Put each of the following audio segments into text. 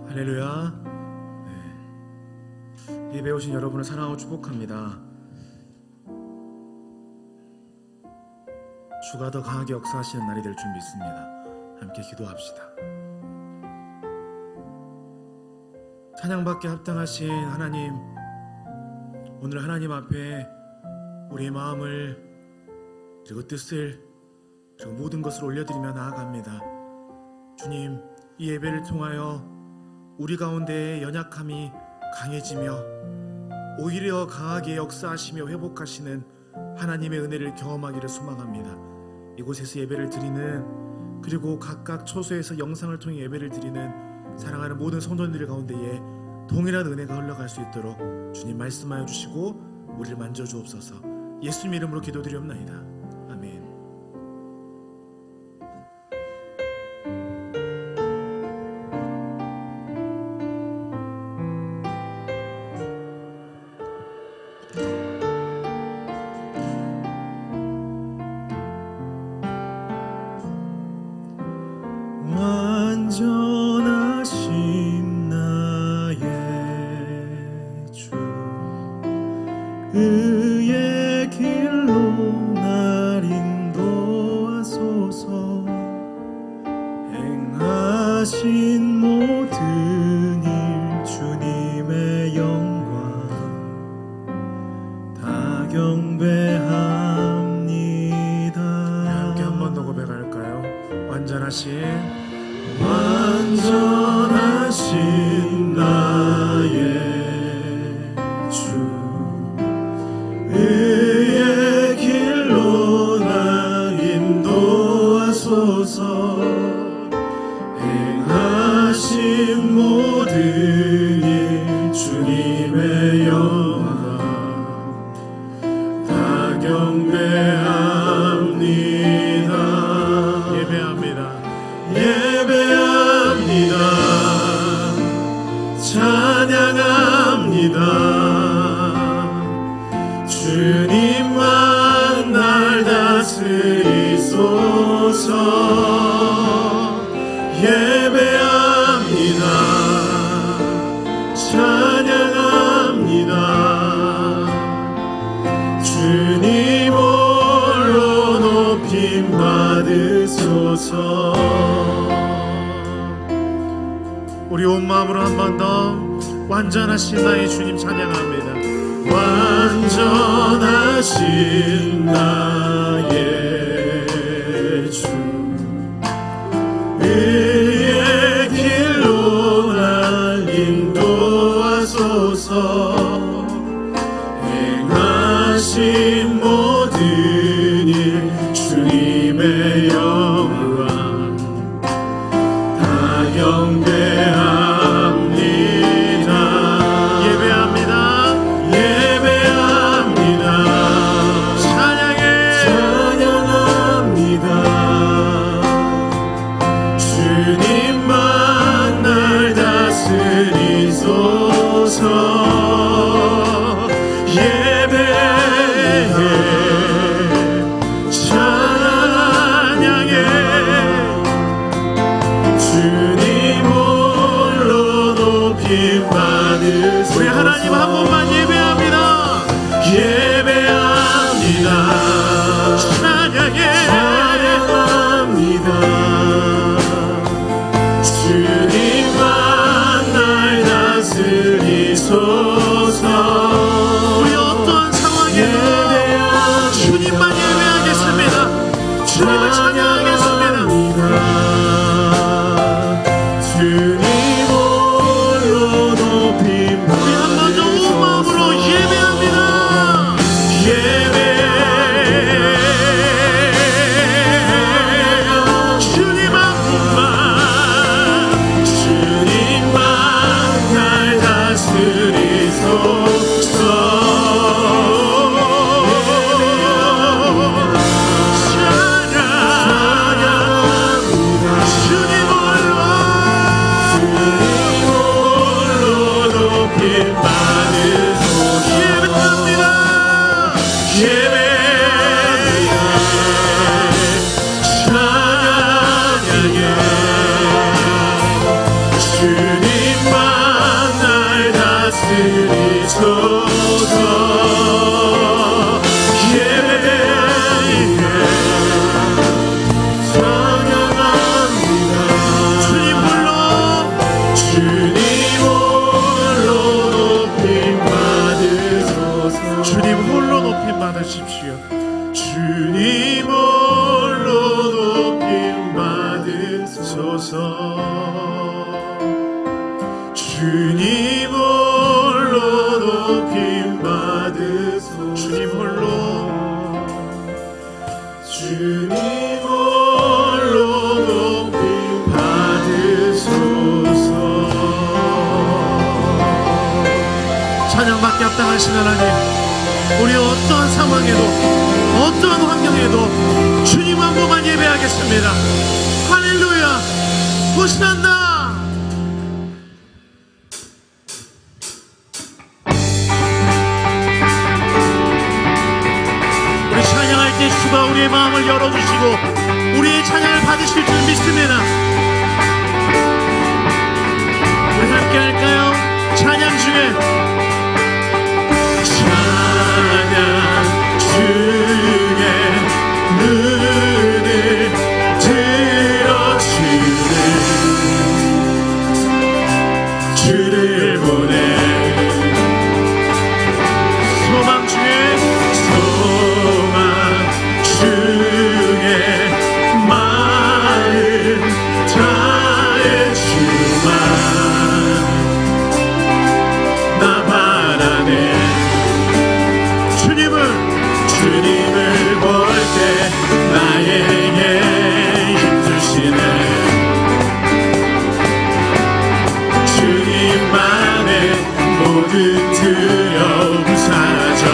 할렐루야. 예배 오신 여러분을 사랑하고 축복합니다. 주가 더 강하게 역사하시는 날이 될 줄 믿습니다. 함께 기도합시다. 찬양받게 합당하신 하나님, 오늘 하나님 앞에 우리의 마음을 그리고 뜻을 그리고 모든 것을 올려드리며 나아갑니다. 주님, 이 예배를 통하여 우리 가운데의 연약함이 강해지며 오히려 강하게 역사하시며 회복하시는 하나님의 은혜를 경험하기를 소망합니다. 이곳에서 예배를 드리는, 그리고 각각 처소에서 영상을 통해 예배를 드리는 사랑하는 모든 성도님들 가운데에 동일한 은혜가 흘러갈 수 있도록 주님 말씀하여 주시고 우리를 만져주옵소서. 예수님 이름으로 기도드리옵나이다. 아멘. 완전하신 나의 주, 의의 길로 날 인도하소서. 행하신 모든 일 주님의 영광 다 경배합니다. 함께 한 번 더 고백할까요? 완전하신 나의 주, 의의 길로 날 인도하소서. 행하신 모든 일 주님의 영광 다 경배합니다. 예배합니다. 찬양합니다. 주님만 날 다스리소서. 예배합니다. 찬양합니다. 주님 홀로 높임 받으소서. 우리 온 마음으로 한 번 더 완전하신 나의 주님 찬양합니다. 완전하신 나의 주, 의의 길로 날 인도하소서. 행하신 모든 일 주님의 영광 다 경배합니다. 주님만 날 다스리소서. 예배해 찬양해 주님 홀로 높임 받으소서. 우리 하나님 한 번만 예배합니다. 예배합니다. 찬양합니다. 주님만 날 다스리소서. 우리 어떤 상황에도 주님만 예배하겠습니다. 주님을 찬양하겠습니다. 주님 홀로 높임 우리 한 번 더 온 마음으로 예배합니다. 주님 홀로 높임 받으소서. 주님 홀로 주님 홀로 높임 받으소서. 찬양받게 합당하신 하나님, 우리 어떠한 상황에도 어떠한 환경에도 주님 한 분만 예배하겠습니다. 할렐루야, 호시난다. 우리 찬양할 때 주가 우리의 마음을 열어주시고 우리의 찬양을 받으실 줄 믿습니다. 우리 함께 할까요? 찬양 중에 주의 눈을 들어주는 주를 보내. 소망 중에 마음 다해 주만 나 바라네. 주님을 볼 때 나에게 힘주시네. 주님만의 모든 두려움 사라져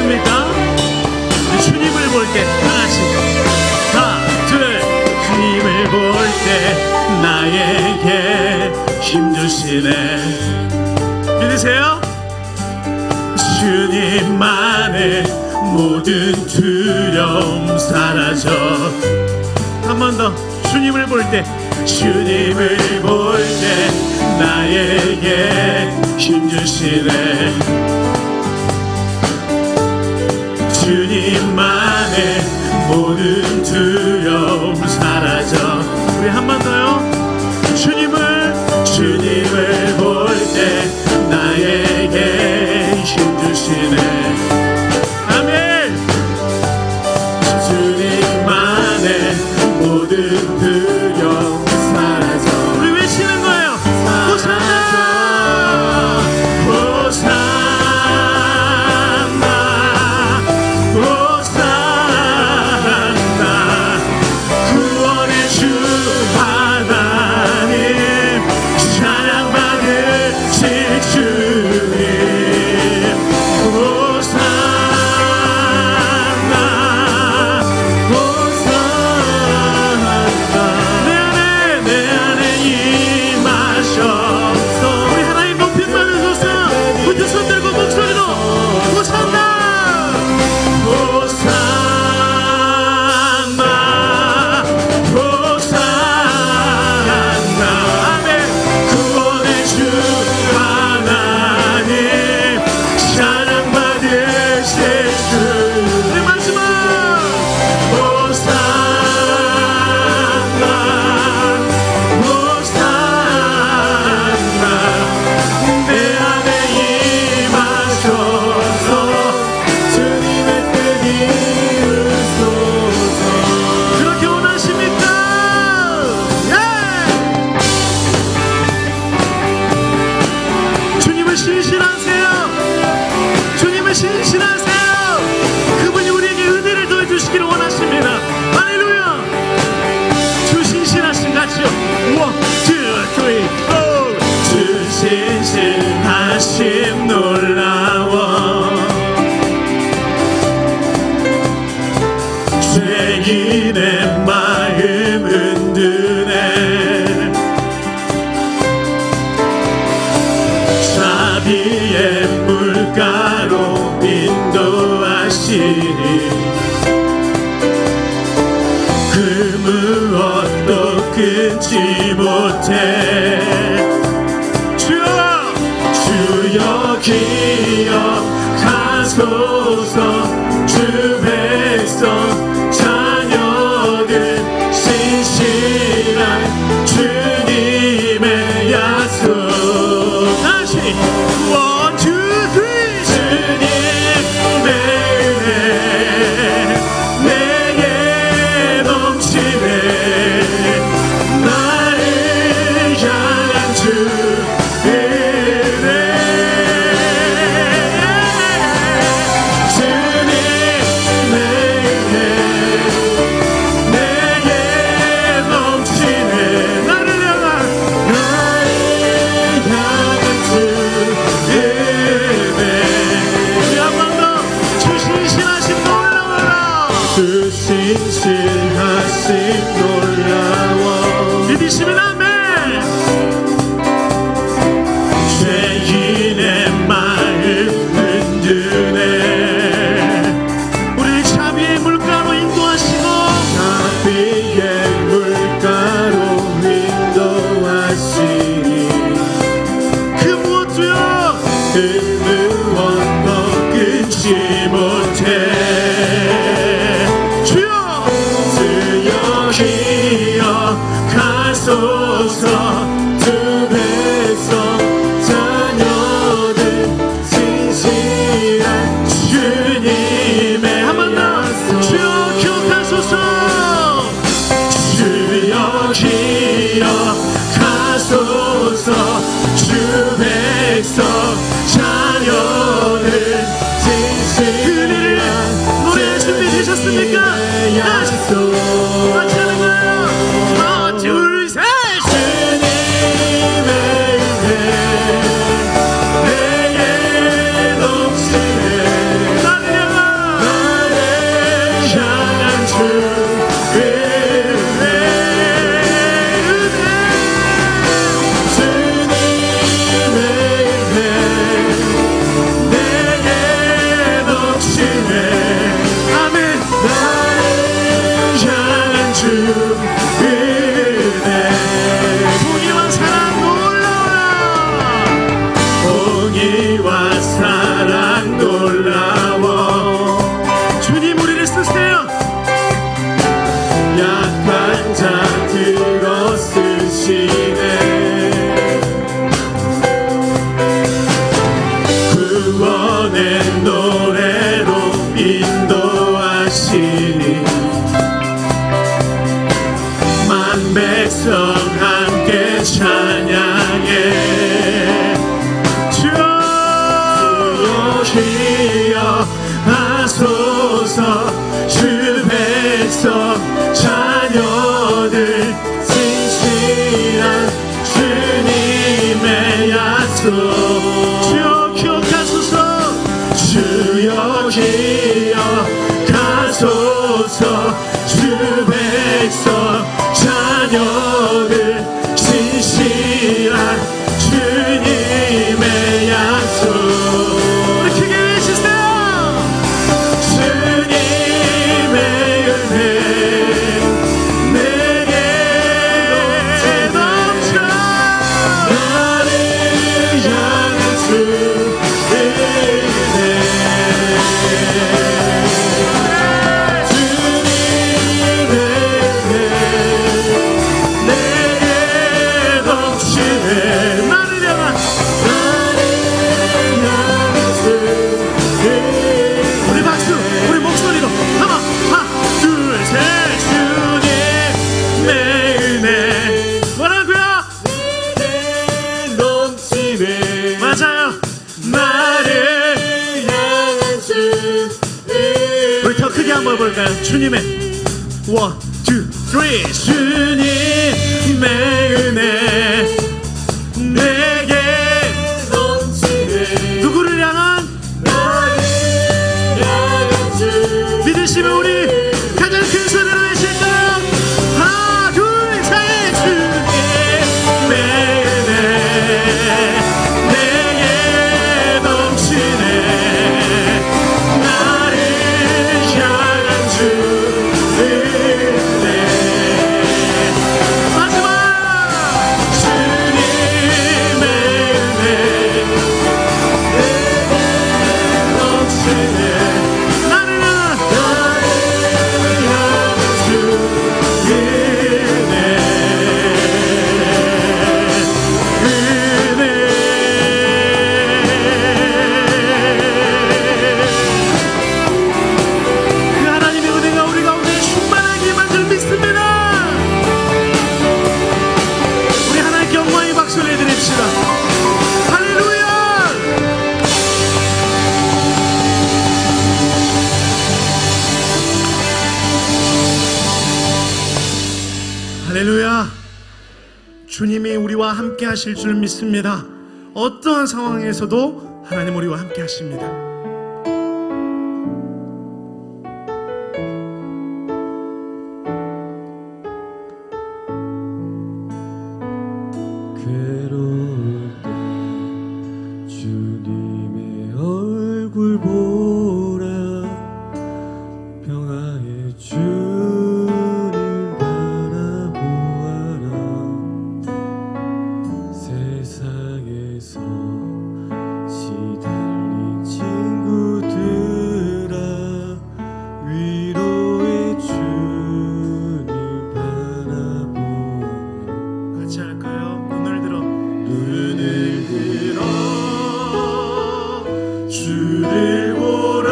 없습니까? 주님을 볼 때 하나씩 하나 둘 주님을 볼 때 나에게 힘주시네. 믿으세요? 주님만의 모든 두려움 사라져. 한 번 더 주님을 볼 때 주님을 볼 때 나에게 힘주시네. 주님만의 모든 두려움 사라져. 우리 한 번 더요. 주님을 볼 때 나에게 힘주시네. 아멘. 주님만의 모든 두려움 사라져. 우리 외치는 거예요. 호산나 호산나 호산나 구원의 주 하나님 찬양받으실 주님 호산나 호산나 내 안에 임하셔서. 우리 하나님 높임 받으소서. 붙여 손 들고 목소리로 호산나 호산나 호산나 아멘. 구원의 주 하나님 찬양받으실 주. 우리 마지막 호산나 호산나 내 안에 임하셔서 주님의 뜻 이루소서. 그렇게 원하십니까? 예! 주님을 신실하세요. 주님을 신실하세요. 그분이 우리에게 은혜를 더해주시기를 원하십니다. 할렐루야. 주 신실하신 같이요. 원, 투, 쓰리, 고! 주 신실하심 놀라워. 죄인의 마음 흔드네. 자비의 물가로 인도하시니 그 무엇도 끊지 못해. 주여 기억하소서. 주 백성 자녀들 신실한 주님의 약속. 다시 원, 투, 쓰리. 주님 내 은혜 내게 넘치네. 나를 향한 주 은혜. 주님 내 은혜 내게 넘치네. 나를 향한 주 은혜. 우리 한 번 더. 주 신실하신 놀라워라. 주 신실하심 놀라워. 믿으시면 아멘. 죄인의 마음 흔드네. 우리를 자비의 물가로 인도하시고 자비의 물가로 인도하시니 그 무엇도요 그 무엇도 끊지 못해. 주여 주여 가소서 주 백성 자녀들 진실한 주님의 약속 주여 기억하소서 주여 기억하소서 주 백성 자녀들 진실한 주님의 약속 우리 크게 외치세요 주님의 은혜 내게 넘쳐 나를 향한 주의 은혜 주님의 은혜 내게 넘치네 나를 향한 우리 박수 우리 목소리로 하나 둘셋 주님의 은혜 뭐라고요? 넘치네 맞아요 나를 향한 주의 우리 더 크게 한번 볼까요? 주님의 1, 2, 3 주님의 은혜 내게 넘치네 누구를 향한 믿으시면 우리 가장 큰 소리로 외칠까요? 하나 둘 셋 주님의 은혜 내게 넘치네 나를 향한 주의 은혜 마지막 주님의 은혜 넘치네 나를 향한 주의 그 하나님의 은혜가 우리 가운데 충만하기만 줄 믿습니다. 우리 하나님께 영광의 박수를 해드립시다. 할렐루야. 할렐루야. 주님이 우리와 함께 하실 줄 믿습니다. 어떠한 상황에서도 하나님 우리와 함께 하십니다. 괴로울 때 주님의 얼굴 보라 평화의 주님 바라보아라 세상에서 시달린 친구들아 위로의 주님 바라보아라 같이 할까요? 눈을 들어 주를 보라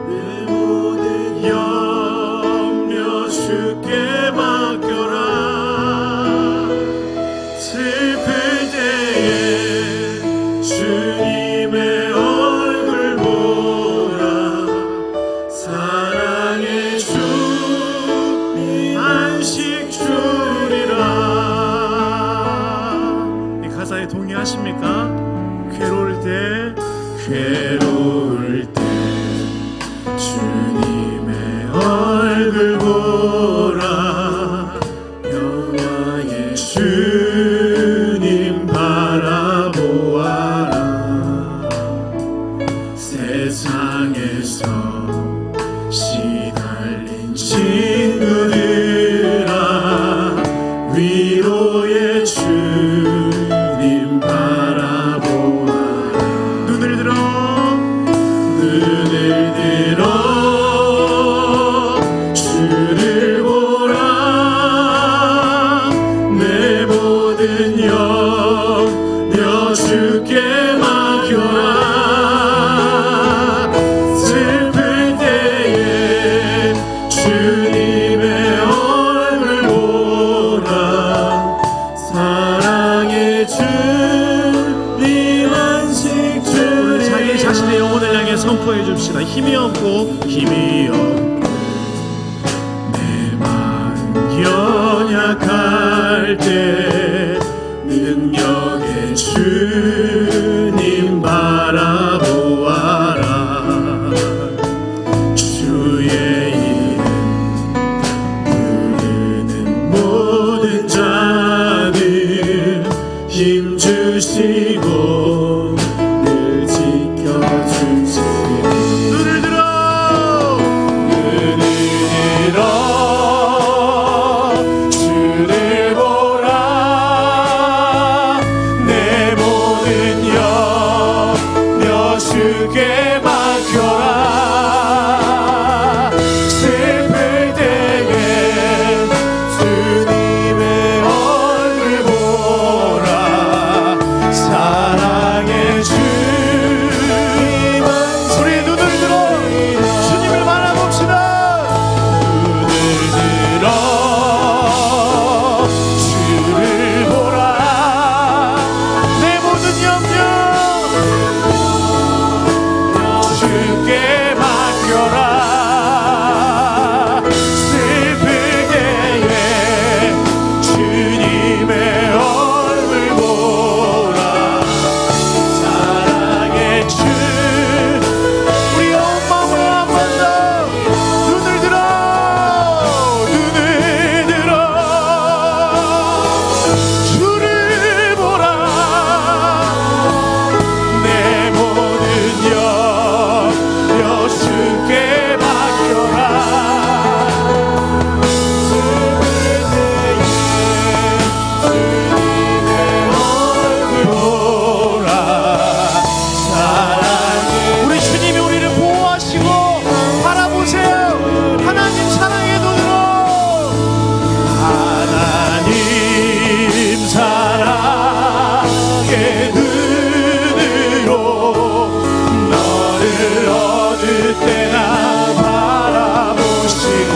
내 모든 염려 주께 맡겨라 슬플 때에 주님의 얼굴 보라 사랑의 주님 안식 주리라 이 가사에 동의하십니까? 괴로울 때 주님의 얼굴 보라 영화의 주님 바라보아라 세상에서 시달린 친구들아 위로의 주님 바라보아라 눈을 들어 주를 보라 내 모든 염려 주께 맡겨라 슬플 때에 주님의 얼굴 보라 사랑의 주님 안식 주 자기 자신의 영혼을 향해 성 선포해 줍시다. 힘이 없고 힘이 없고 내 마음 연약할 때 능력의 주님 바라보아라. 주의 이름 부르는 모든 자들 힘 주시고 늘 지켜주시고 눈을 들어 주를 보라. 내 모든 염려 주께 맡겨라. 슬플 때에 주님의 얼굴 보라. 사랑의 주님 우리 눈을 들어 주님을 바라봅시다. 눈을 들어 주를 보라. 내 모든 염려 주께 맡겨라. 슬플 때에 주님의 얼굴 보라. 사랑의 주 우리 온 마음으로 한 번 더 눈을 들어 주를 보라. 내 모든 염려 주께 맡겨라. 슬플 때에 주님의 얼굴 보라. 사랑의 우리 주님이 우리를 보호하시고 바라보세요. 하나님 사랑의 눈으로 하나님 사랑의 눈으로 너를 어느 때나 바라보시고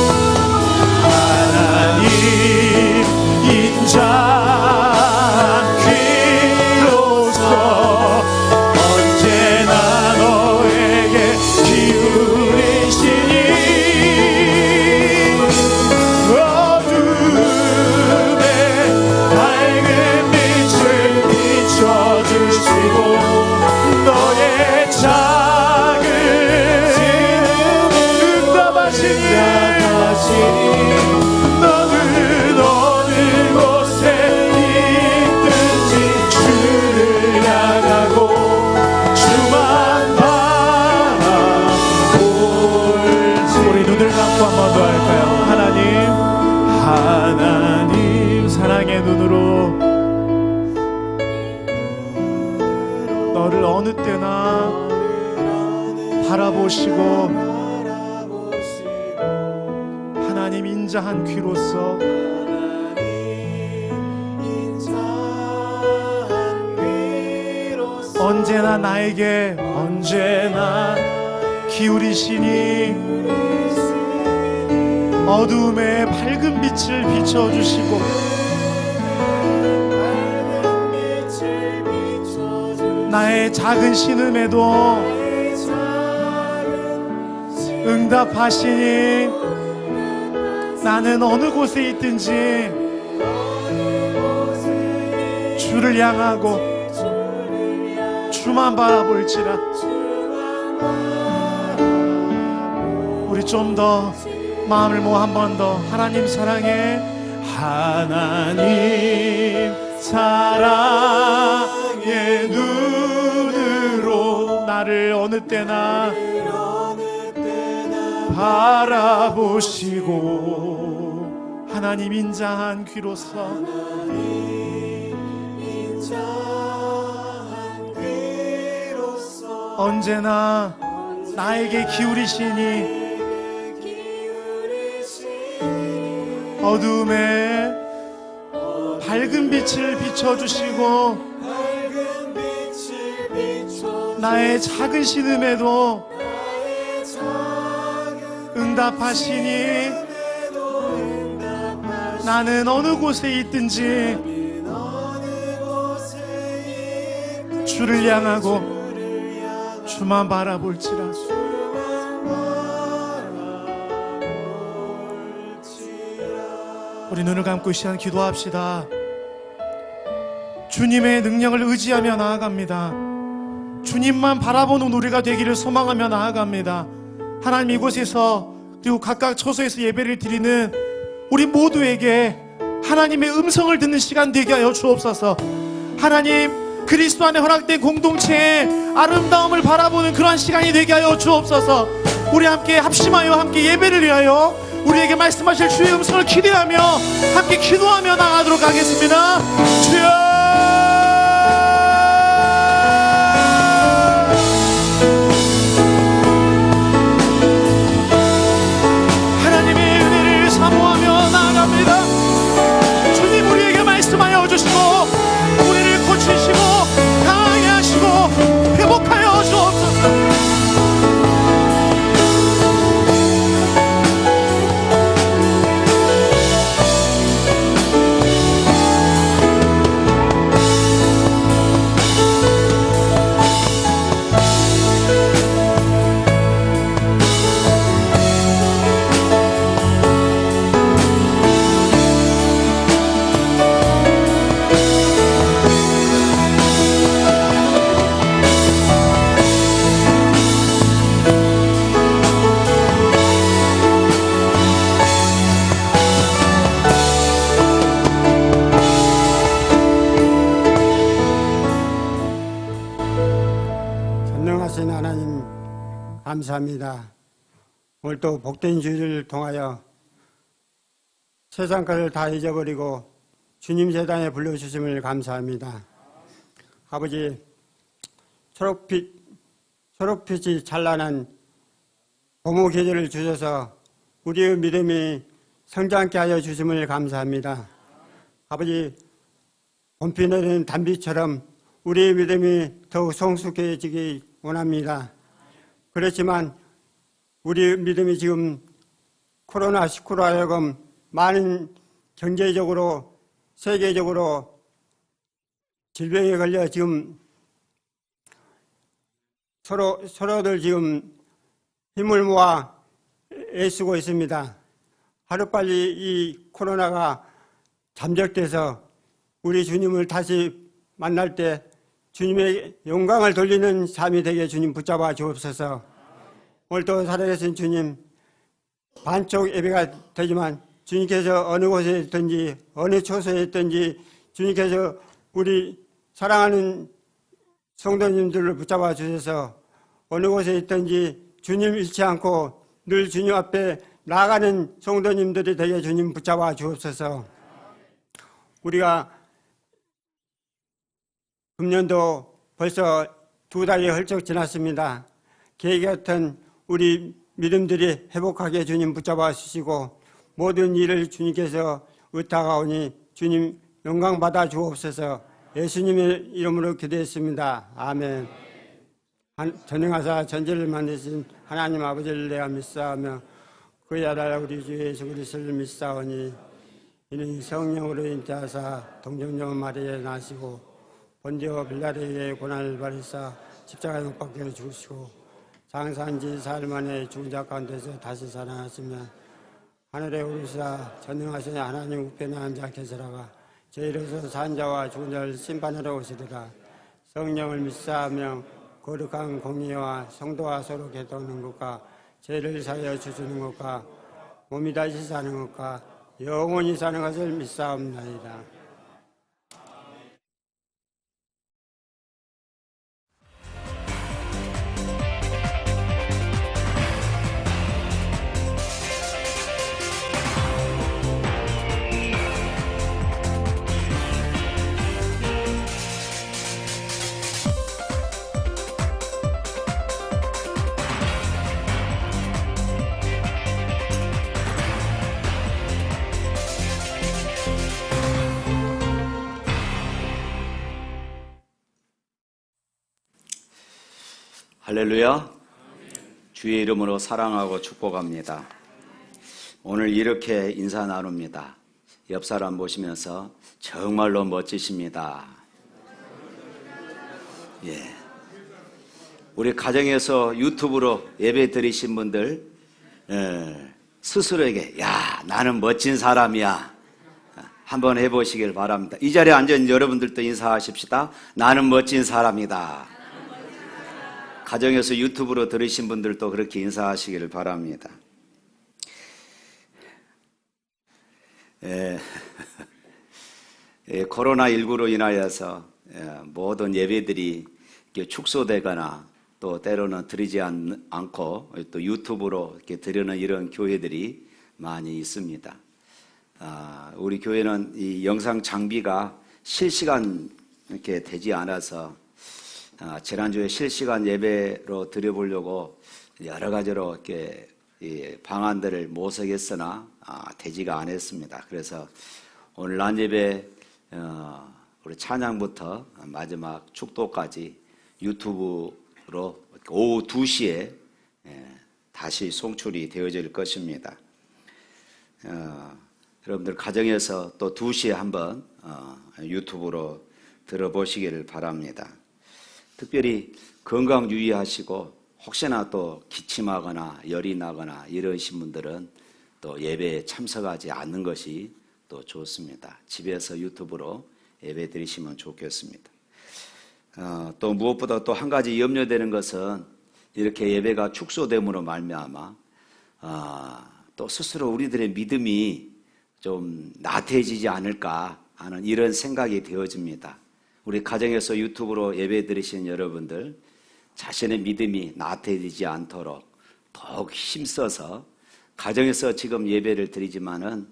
하나님 인자한 귀로서 언제나 너에게 기울이시니 어둠에 밝은 빛을 비춰주시고 너의 작은 응답하시니 너는 어느 곳에 있든지 주를 향하고 주만 바라볼지. 우리 눈을 감고 한 번 더 할까요? 하나님 사랑의 눈으로 너를 어느 때나 바라보시고 하나님 인자한 귀로서 언제나 나에게 언제나 기울이시니 어둠에 밝은 빛을 비춰주시고 나의 작은 신음에도 응답하시니 나는 어느 곳에 있든지 주를 향하고 주만 바라볼지라. 우리 좀 더 마음을 모아 한 번 더 하나님 사랑해. 하나님 사랑의 눈으로 나를 어느 때나 바라보시고 하나님 인자한 귀로서 언제나 나에게 기울이시니 어둠에 밝은 빛을 비춰주시고 나의 작은 신음에도 응답하시니 나는 어느 곳에 있든지 주를 향하고 주만 바라볼지라. 우리 눈을 감고 이 시간 기도합시다. 주님의 능력을 의지하며 나아갑니다. 주님만 바라보는 우리가 되기를 소망하며 나아갑니다. 하나님, 이곳에서 그리고 각각 처소에서 예배를 드리는 우리 모두에게 하나님의 음성을 듣는 시간 되게 하여 주옵소서. 하나님, 그리스도 안에 허락된 공동체의 아름다움을 바라보는 그러한 시간이 되게 하여 주옵소서. 우리 함께 합심하여 함께 예배를 위하여 우리에게 말씀하실 주의 음성을 기대하며 함께 기도하며 나가도록 하겠습니다. 주여, 주님, 우리에게 말씀하여 주시고 우리를 고치시고 강하게 하시고 회복하여 주옵소서. 전능하신 하나님 감사합니다. 오늘 또 복된 주일을 통하여 세상 것을 다 잊어버리고 주님 재단에 불러주심을 감사합니다. 아버지, 초록빛이 찬란한 봄의 계절을 주셔서 우리의 믿음이 성장케 하여 주심을 감사합니다. 아버지, 봄비 내리는 단비처럼 우리의 믿음이 더욱 성숙해지기 원합니다. 그렇지만 우리 믿음이 지금 코로나19로 하여금 많은 경제적으로 세계적으로 질병에 걸려 지금 서로들 지금 힘을 모아 애쓰고 있습니다. 하루빨리 이 코로나가 잠적돼서 우리 주님을 다시 만날 때 주님의 영광을 돌리는 삶이 되게 주님 붙잡아 주옵소서. 오늘도 살아계신 주님, 반쪽 예배가 되지만 주님께서 어느 곳에 있든지 어느 처소에 있든지 주님께서 우리 사랑하는 성도님들을 붙잡아 주셔서 어느 곳에 있든지 주님 잃지 않고 늘 주님 앞에 나아가는 성도님들이 되게 주님 붙잡아 주옵소서. 우리가 금년도 벌써 2달이 훌쩍 지났습니다. 계획 같은 우리 믿음들이 회복하게 주님 붙잡아 주시고 모든 일을 주님께서 의탁하오니 주님 영광 받아 주옵소서. 예수님의 이름으로 기도했습니다. 아멘. 전능하사 전지를 만드신 하나님 아버지를 내가 믿사오며 그의 아들 우리 주 예수 그리스도를 믿사오니 이는 성령으로 인자하사 동정녀 마리아에 나시고 본디오 빌라르에게 고난을 받으사 십자가에 못 박혀 죽으시고 장사한 지 사흘 만에 죽은 자 가운데서 다시 살아나시며 하늘에 오르시사 전능하신 하나님 우편에 앉아 계시다가 저희로서 산 자와 죽은 자를 심판하러 오시리라. 성령을 믿사하며 거룩한 공의와 성도와 서로 교통하는 것과 죄를 사하여 주시는 것과 몸이 다시 사는 것과 영원히 사는 것을 믿사옵나이다. 할렐루야. 주의 이름으로 사랑하고 축복합니다. 오늘 이렇게 인사 나눕니다. 옆 사람 보시면서 정말로 멋지십니다. 예. 우리 가정에서 유튜브로 예배 드리신 분들 스스로에게 야 나는 멋진 사람이야 한번 해보시길 바랍니다. 이 자리에 앉아 있는 여러분들도 인사하십시다. 나는 멋진 사람이다. 가정에서 유튜브로 들으신 분들도 그렇게 인사하시기를 바랍니다. 코로나19로 인하여서 모든 예배들이 축소되거나 또 때로는 드리지 않고 또 유튜브로 이렇게 드리는 이런 교회들이 많이 있습니다. 우리 교회는 이 영상 장비가 실시간 이렇게 되지 않아서 지난주에 실시간 예배로 드려보려고 여러 가지로 이렇게 방안들을 모색했으나 되지가 않았습니다. 그래서 오늘 낮 예배 우리 찬양부터 마지막 축도까지 유튜브로 오후 2시에 다시 송출이 되어질 것입니다. 여러분들 가정에서 또 2시에 한번 유튜브로 들어보시기를 바랍니다. 특별히 건강 유의하시고 혹시나 또 기침하거나 열이 나거나 이러신 분들은 또 예배에 참석하지 않는 것이 또 좋습니다. 집에서 유튜브로 예배 드리시면 좋겠습니다. 또 무엇보다 또 한 가지 염려되는 것은 이렇게 예배가 축소됨으로 말미암아 또 스스로 우리들의 믿음이 좀 나태해지지 않을까 하는 이런 생각이 되어집니다. 우리 가정에서 유튜브로 예배 드리시는 여러분들 자신의 믿음이 나태해지지 않도록 더욱 힘써서 가정에서 지금 예배를 드리지만은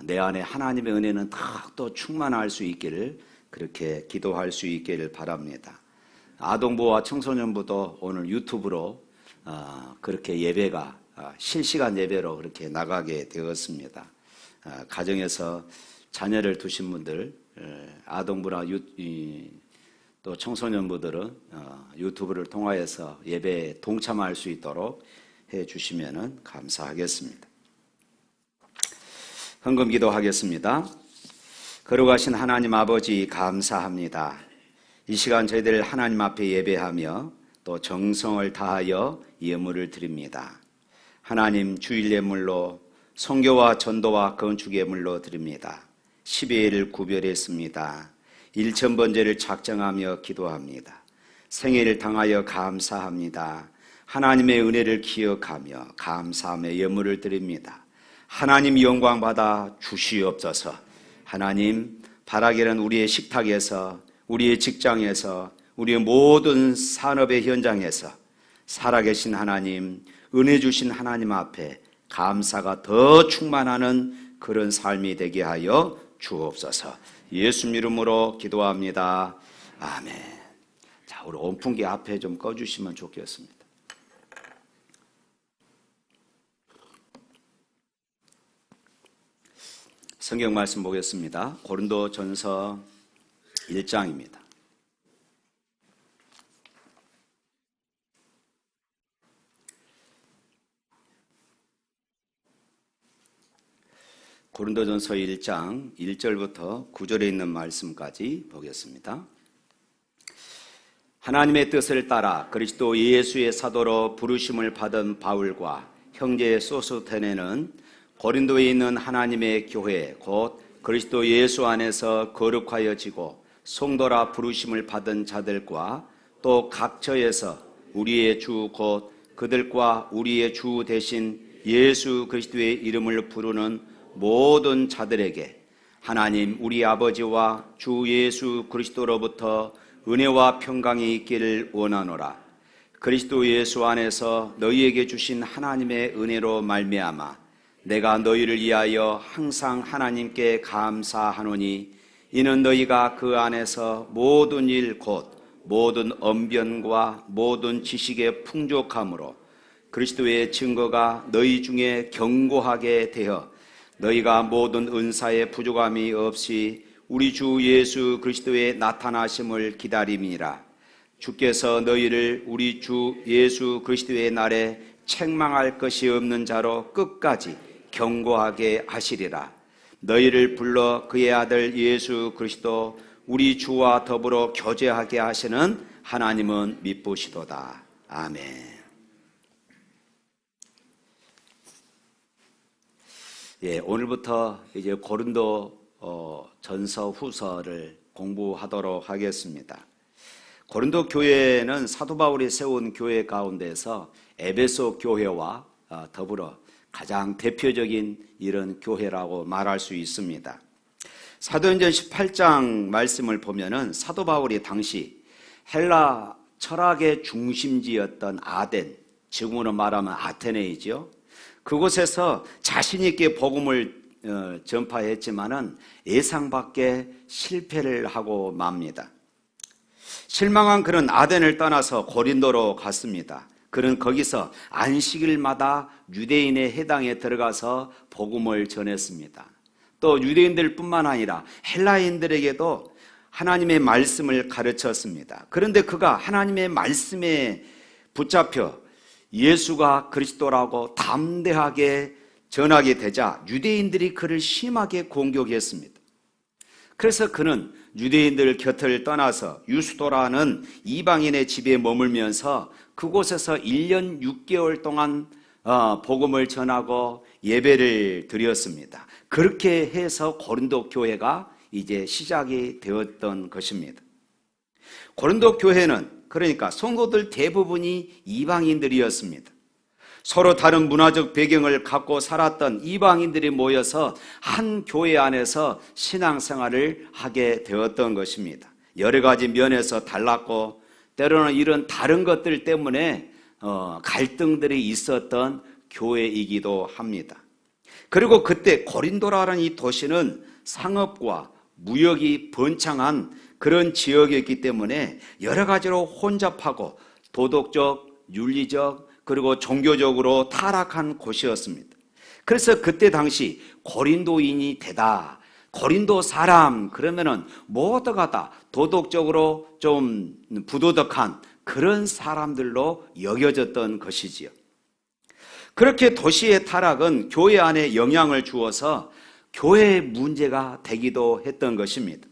내 안에 하나님의 은혜는 더욱더 충만할 수 있기를 그렇게 기도할 수 있기를 바랍니다. 아동부와 청소년부도 오늘 유튜브로 그렇게 예배가 실시간 예배로 그렇게 나가게 되었습니다. 가정에서 자녀를 두신 분들 아동부나 또 청소년부들은 유튜브를 통하여서 예배에 동참할 수 있도록 해주시면 감사하겠습니다. 헌금 기도하겠습니다. 거룩하신 하나님 아버지 감사합니다. 이 시간 저희들 하나님 앞에 예배하며 또 정성을 다하여 예물을 드립니다. 하나님 주일 예물로 선교와 전도와 건축 예물로 드립니다. 12일을 구별했습니다. 일천번제를 작정하며 기도합니다. 생일을 당하여 감사합니다. 하나님의 은혜를 기억하며 감사하며 예물을 드립니다. 하나님 영광 받아 주시옵소서. 하나님 바라기는 우리의 식탁에서 우리의 직장에서 우리의 모든 산업의 현장에서 살아계신 하나님 은혜 주신 하나님 앞에 감사가 더 충만하는 그런 삶이 되게 하여 주옵소서. 예수 이름으로 기도합니다. 아멘. 자, 우리 온풍기 앞에 좀 꺼주시면 좋겠습니다. 성경 말씀 보겠습니다. 고린도전서 1장입니다. 고린도전서 1장 1절부터 9절에 있는 말씀까지 보겠습니다. 하나님의 뜻을 따라 그리스도 예수의 사도로 부르심을 받은 바울과 형제 소스테네는 고린도에 있는 하나님의 교회 곧 그리스도 예수 안에서 거룩하여지고 성도라 부르심을 받은 자들과 또 각처에서 우리의 주 곧 그들과 우리의 주 대신 예수 그리스도의 이름을 부르는 모든 자들에게 하나님 우리 아버지와 주 예수 그리스도로부터 은혜와 평강이 있기를 원하노라. 그리스도 예수 안에서 너희에게 주신 하나님의 은혜로 말미암아 내가 너희를 위하여 항상 하나님께 감사하노니 이는 너희가 그 안에서 모든 일 곧 모든 언변과 모든 지식의 풍족함으로 그리스도의 증거가 너희 중에 견고하게 되어 너희가 모든 은사의 부족함이 없이 우리 주 예수 그리스도의 나타나심을 기다림이라. 주께서 너희를 우리 주 예수 그리스도의 날에 책망할 것이 없는 자로 끝까지 견고하게 하시리라. 너희를 불러 그의 아들 예수 그리스도 우리 주와 더불어 교제하게 하시는 하나님은 미쁘시도다. 아멘. 예, 오늘부터 이제 고린도 전서 후서를 공부하도록 하겠습니다. 고린도 교회는 사도 바울이 세운 교회 가운데서 에베소 교회와 더불어 가장 대표적인 이런 교회라고 말할 수 있습니다. 사도행전 18장 말씀을 보면은 사도 바울이 당시 헬라 철학의 중심지였던 아덴, 지금으로 말하면 아테네이죠. 그곳에서 자신 있게 복음을 전파했지만은 예상밖에 실패를 하고 맙니다. 실망한 그는 아덴을 떠나서 고린도로 갔습니다. 그는 거기서 안식일마다 유대인의 회당에 들어가서 복음을 전했습니다. 또 유대인들뿐만 아니라 헬라인들에게도 하나님의 말씀을 가르쳤습니다. 그런데 그가 하나님의 말씀에 붙잡혀 예수가 그리스도라고 담대하게 전하게 되자 유대인들이 그를 심하게 공격했습니다. 그래서 그는 유대인들 곁을 떠나서 유스도라는 이방인의 집에 머물면서 그곳에서 1년 6개월 동안 복음을 전하고 예배를 드렸습니다. 그렇게 해서 고린도 교회가 이제 시작이 되었던 것입니다. 고린도 교회는 그러니까 성도들 대부분이 이방인들이었습니다. 서로 다른 문화적 배경을 갖고 살았던 이방인들이 모여서 한 교회 안에서 신앙생활을 하게 되었던 것입니다. 여러 가지 면에서 달랐고 때로는 이런 다른 것들 때문에 갈등들이 있었던 교회이기도 합니다. 그리고 그때 고린도라는 이 도시는 상업과 무역이 번창한 그런 지역이었기 때문에 여러 가지로 혼잡하고 도덕적, 윤리적, 그리고 종교적으로 타락한 곳이었습니다. 그래서 그때 당시 고린도인이 되다, 고린도 사람 그러면은 모두가 다 도덕적으로 좀 부도덕한 그런 사람들로 여겨졌던 것이지요. 그렇게 도시의 타락은 교회 안에 영향을 주어서 교회의 문제가 되기도 했던 것입니다.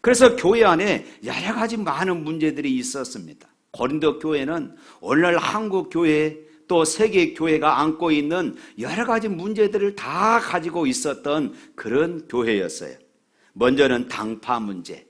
그래서 교회 안에 여러 가지 많은 문제들이 있었습니다. 고린도 교회는 오늘날 한국 교회 또 세계 교회가 안고 있는 여러 가지 문제들을 다 가지고 있었던 그런 교회였어요. 먼저는 당파 문제.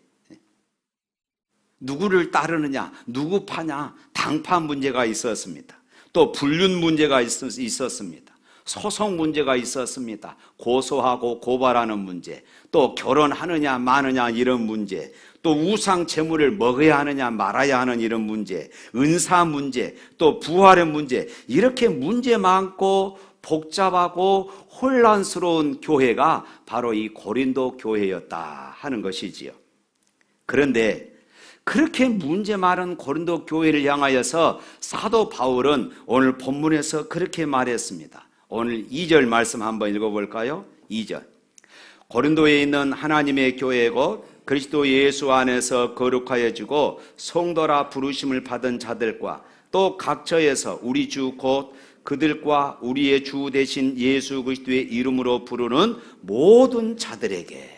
누구를 따르느냐, 누구 파냐, 당파 문제가 있었습니다. 또 불륜 문제가 있었습니다. 소송 문제가 있었습니다. 고소하고 고발하는 문제, 또 결혼하느냐 마느냐 이런 문제, 또 우상 제물을 먹어야 하느냐 말아야 하는 이런 문제, 은사 문제, 또 부활의 문제, 이렇게 문제 많고 복잡하고 혼란스러운 교회가 바로 이 고린도 교회였다 하는 것이지요. 그런데 그렇게 문제 많은 고린도 교회를 향하여서 사도 바울은 오늘 본문에서 그렇게 말했습니다. 오늘 2절 말씀 한번 읽어볼까요? 2절. 고린도에 있는 하나님의 교회 곧 그리스도 예수 안에서 거룩하여 주고 성도라 부르심을 받은 자들과 또 각처에서 우리 주 곧 그들과 우리의 주 되신 예수 그리스도의 이름으로 부르는 모든 자들에게.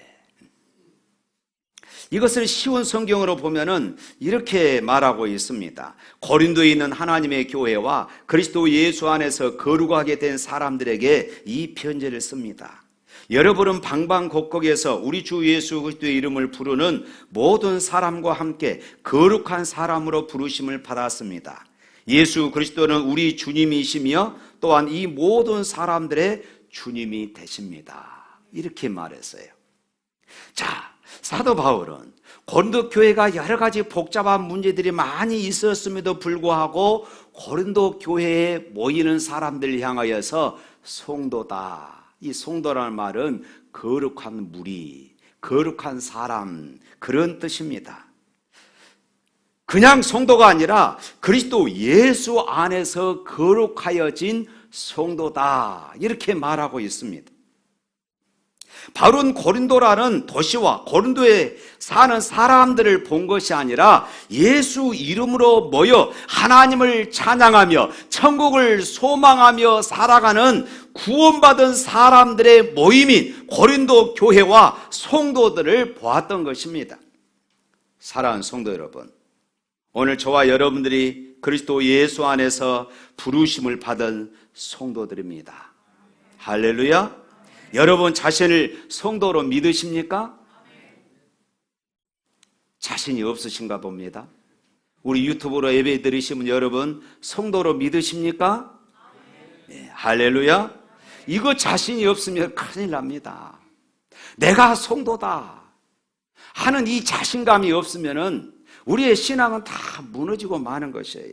이것을 쉬운 성경으로 보면은 이렇게 말하고 있습니다. 고린도에 있는 하나님의 교회와 그리스도 예수 안에서 거룩하게 된 사람들에게 이 편지를 씁니다. 여러분은 방방곡곡에서 우리 주 예수 그리스도의 이름을 부르는 모든 사람과 함께 거룩한 사람으로 부르심을 받았습니다. 예수 그리스도는 우리 주님이시며 또한 이 모든 사람들의 주님이 되십니다. 이렇게 말했어요. 자, 사도 바울은 고린도 교회가 여러 가지 복잡한 문제들이 많이 있었음에도 불구하고 고린도 교회에 모이는 사람들을 향하여서 성도다. 이 성도라는 말은 거룩한 무리, 거룩한 사람 그런 뜻입니다. 그냥 성도가 아니라 그리스도 예수 안에서 거룩하여진 성도다 이렇게 말하고 있습니다. 바울은 고린도라는 도시와 고린도에 사는 사람들을 본 것이 아니라 예수 이름으로 모여 하나님을 찬양하며 천국을 소망하며 살아가는 구원받은 사람들의 모임인 고린도 교회와 성도들을 보았던 것입니다. 사랑하는 성도 여러분, 오늘 저와 여러분들이 그리스도 예수 안에서 부르심을 받은 성도들입니다. 할렐루야. 여러분 자신을 성도로 믿으십니까? 자신이 없으신가 봅니다. 우리 유튜브로 예배 드리시면 여러분 성도로 믿으십니까? 네, 할렐루야. 이거 자신이 없으면 큰일 납니다. 내가 성도다 하는 이 자신감이 없으면은 우리의 신앙은 다 무너지고 마는 것이에요.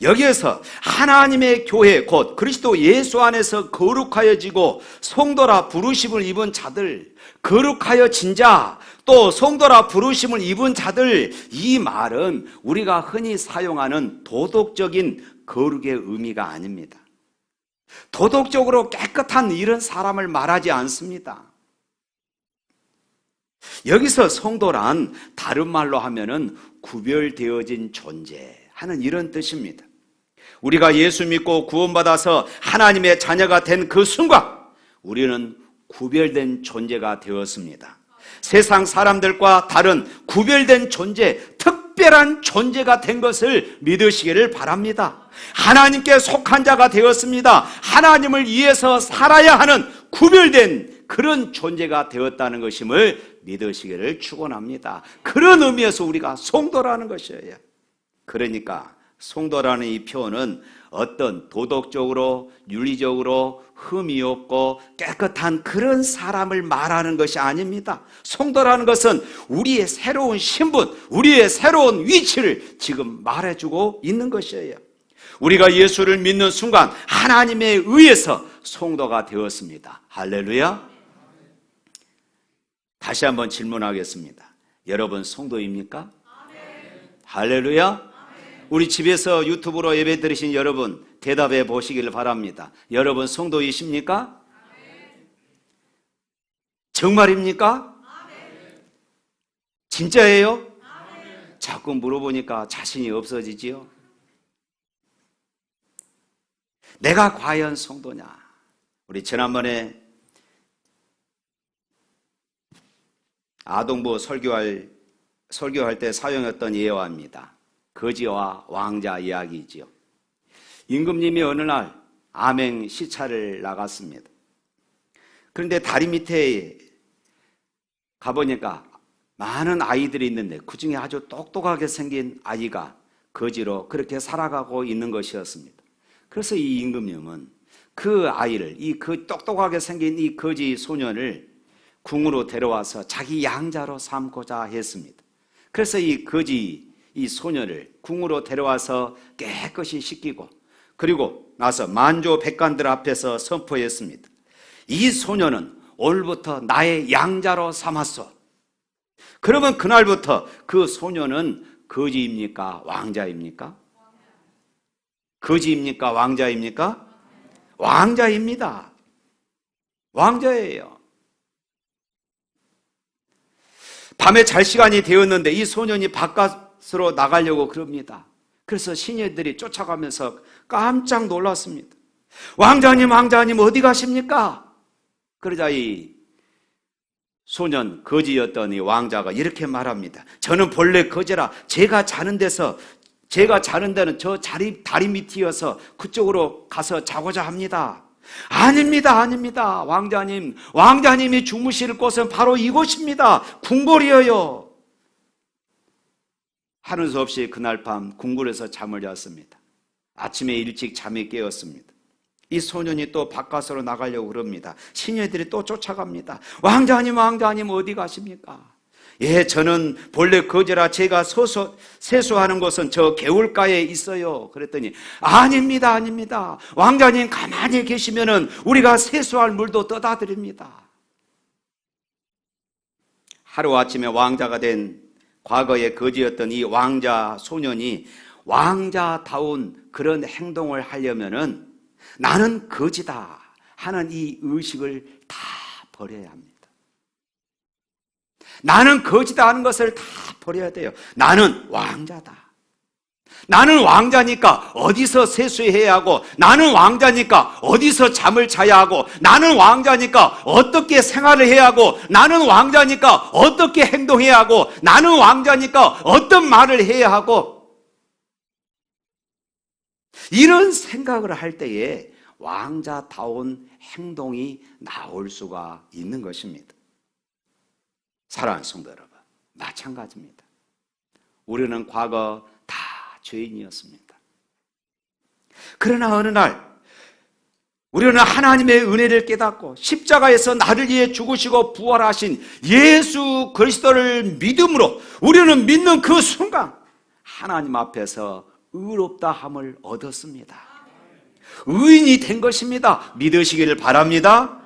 여기에서 하나님의 교회 곧 그리스도 예수 안에서 거룩하여지고 성도라 부르심을 입은 자들, 거룩하여진 자, 또 성도라 부르심을 입은 자들, 이 말은 우리가 흔히 사용하는 도덕적인 거룩의 의미가 아닙니다. 도덕적으로 깨끗한 이런 사람을 말하지 않습니다. 여기서 성도란 다른 말로 하면은 구별되어진 존재 하는 이런 뜻입니다. 우리가 예수 믿고 구원받아서 하나님의 자녀가 된 그 순간 우리는 구별된 존재가 되었습니다. 세상 사람들과 다른 구별된 존재, 특별한 존재가 된 것을 믿으시기를 바랍니다. 하나님께 속한 자가 되었습니다. 하나님을 위해서 살아야 하는 구별된 그런 존재가 되었다는 것임을 믿으시기를 축원합니다. 그런 의미에서 우리가 성도라는 것이에요. 그러니까 성도라는 이 표현은 어떤 도덕적으로 윤리적으로 흠이 없고 깨끗한 그런 사람을 말하는 것이 아닙니다. 성도라는 것은 우리의 새로운 신분, 우리의 새로운 위치를 지금 말해주고 있는 것이에요. 우리가 예수를 믿는 순간 하나님에 의해서 성도가 되었습니다. 할렐루야. 다시 한번 질문하겠습니다. 여러분 성도입니까? 할렐루야. 우리 집에서 유튜브로 예배 드리신 여러분 대답해 보시기를 바랍니다. 여러분 성도이십니까? 정말입니까? 진짜예요? 자꾸 물어보니까 자신이 없어지지요. 내가 과연 성도냐? 우리 지난번에 아동부 설교할 때 사용했던 예화입니다. 거지와 왕자 이야기지요. 임금님이 어느 날 암행 시차를 나갔습니다. 그런데 다리 밑에 가보니까 많은 아이들이 있는데 그 중에 아주 똑똑하게 생긴 아이가 거지로 그렇게 살아가고 있는 것이었습니다. 그래서 이 임금님은 그 아이를, 그 똑똑하게 생긴 이 거지 소년을 궁으로 데려와서 자기 양자로 삼고자 했습니다. 그래서 이 거지 이 소년을 궁으로 데려와서 깨끗이 씻기고 그리고 나서 만조 백관들 앞에서 선포했습니다. 이 소년은 오늘부터 나의 양자로 삼았소. 그러면 그날부터 그 소년은 거지입니까? 왕자입니까? 거지입니까? 왕자입니까? 왕자입니다. 왕자예요. 밤에 잘 시간이 되었는데 이 소년이 바깥으로 나가려고 그럽니다. 그래서 시녀들이 쫓아가면서 깜짝 놀랐습니다. 왕자님, 왕자님 어디 가십니까? 그러자 이 소년 거지였던 이 왕자가 이렇게 말합니다. 저는 본래 거지라 제가 자는 데는 저 다리 밑이어서 그쪽으로 가서 자고자 합니다. 아닙니다, 아닙니다. 왕자님, 왕자님이 주무실 곳은 바로 이곳입니다. 궁궐이에요. 하는 수 없이 그날 밤 궁궐에서 잠을 잤습니다. 아침에 일찍 잠이 깨었습니다. 이 소년이 또 바깥으로 나가려고 그럽니다. 시녀들이 또 쫓아갑니다. 왕자님, 왕자님 어디 가십니까? 예, 저는 본래 거지라 제가 세수하는 곳은 저 개울가에 있어요. 그랬더니 아닙니다, 아닙니다. 왕자님 가만히 계시면은 우리가 세수할 물도 떠다 드립니다. 하루아침에 왕자가 된 과거의 거지였던 이 왕자 소년이 왕자다운 그런 행동을 하려면은 나는 거지다 하는 이 의식을 다 버려야 합니다. 나는 거지다 하는 것을 다 버려야 돼요. 나는 왕자다. 나는 왕자니까 어디서 세수해야 하고, 나는 왕자니까 어디서 잠을 자야 하고, 나는 왕자니까 어떻게 생활을 해야 하고, 나는 왕자니까 어떻게 행동해야 하고, 나는 왕자니까 어떤 말을 해야 하고, 이런 생각을 할 때에 왕자다운 행동이 나올 수가 있는 것입니다. 사랑하는 성도 여러분, 마찬가지입니다. 우리는 과거 다 죄인이었습니다. 그러나 어느 날 우리는 하나님의 은혜를 깨닫고 십자가에서 나를 위해 죽으시고 부활하신 예수 그리스도를 믿음으로 우리는 믿는 그 순간 하나님 앞에서 의롭다 함을 얻었습니다. 의인이 된 것입니다. 믿으시기를 바랍니다.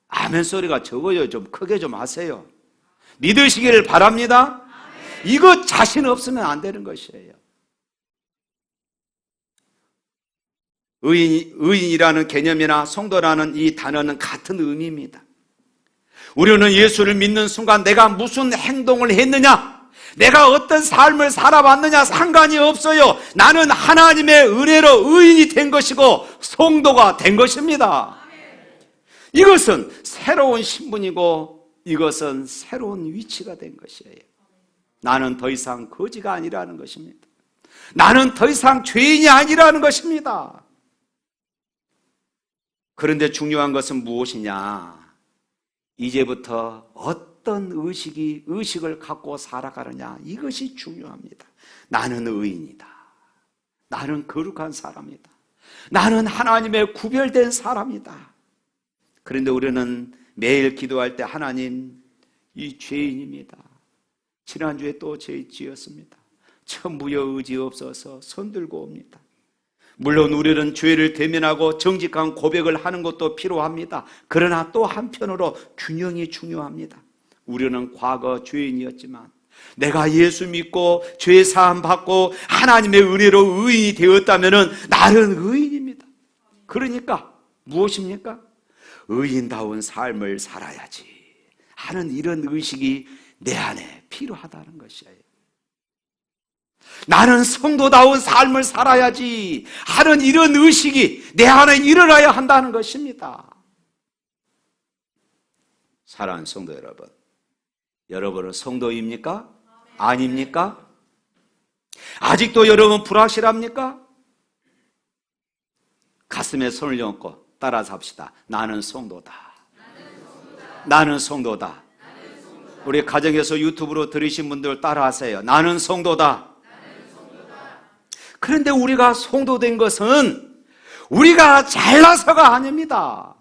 아멘 소리가 적어요. 좀 크게 좀 하세요. 믿으시기를 바랍니다. 이거 자신 없으면 안 되는 것이에요. 의인이라는 개념이나 성도라는 이 단어는 같은 의미입니다. 우리는 예수를 믿는 순간 내가 무슨 행동을 했느냐, 내가 어떤 삶을 살아왔느냐 상관이 없어요. 나는 하나님의 은혜로 의인이 된 것이고 성도가 된 것입니다. 이것은 새로운 신분이고 이것은 새로운 위치가 된 것이에요. 나는 더 이상 거지가 아니라는 것입니다. 나는 더 이상 죄인이 아니라는 것입니다. 그런데 중요한 것은 무엇이냐? 이제부터 어떤 의식을 갖고 살아가느냐, 이것이 중요합니다. 나는 의인이다. 나는 거룩한 사람이다. 나는 하나님의 구별된 사람이다. 그런데 우리는 매일 기도할 때 하나님, 이 죄인입니다. 지난주에 또 죄 지었습니다. 천부여 의지 없어서 손들고 옵니다. 물론 우리는 죄를 대면하고 정직한 고백을 하는 것도 필요합니다. 그러나 또 한편으로 균형이 중요합니다. 우리는 과거 죄인이었지만 내가 예수 믿고 죄 사함 받고 하나님의 은혜로 의인이 되었다면 나는 의인입니다. 그러니까 무엇입니까? 의인다운 삶을 살아야지 하는 이런 의식이 내 안에 필요하다는 것이에요. 나는 성도다운 삶을 살아야지 하는 이런 의식이 내 안에 일어나야 한다는 것입니다. 사랑하는 성도 여러분, 여러분은 성도입니까? 아닙니까? 아직도 여러분 불확실합니까? 가슴에 손을 얹고 따라서 합시다. 나는 성도다. 나는 성도다. 우리 가정에서 유튜브로 들으신 분들 따라하세요. 나는 성도다. 그런데 우리가 성도된 것은 우리가 잘나서가 아닙니다.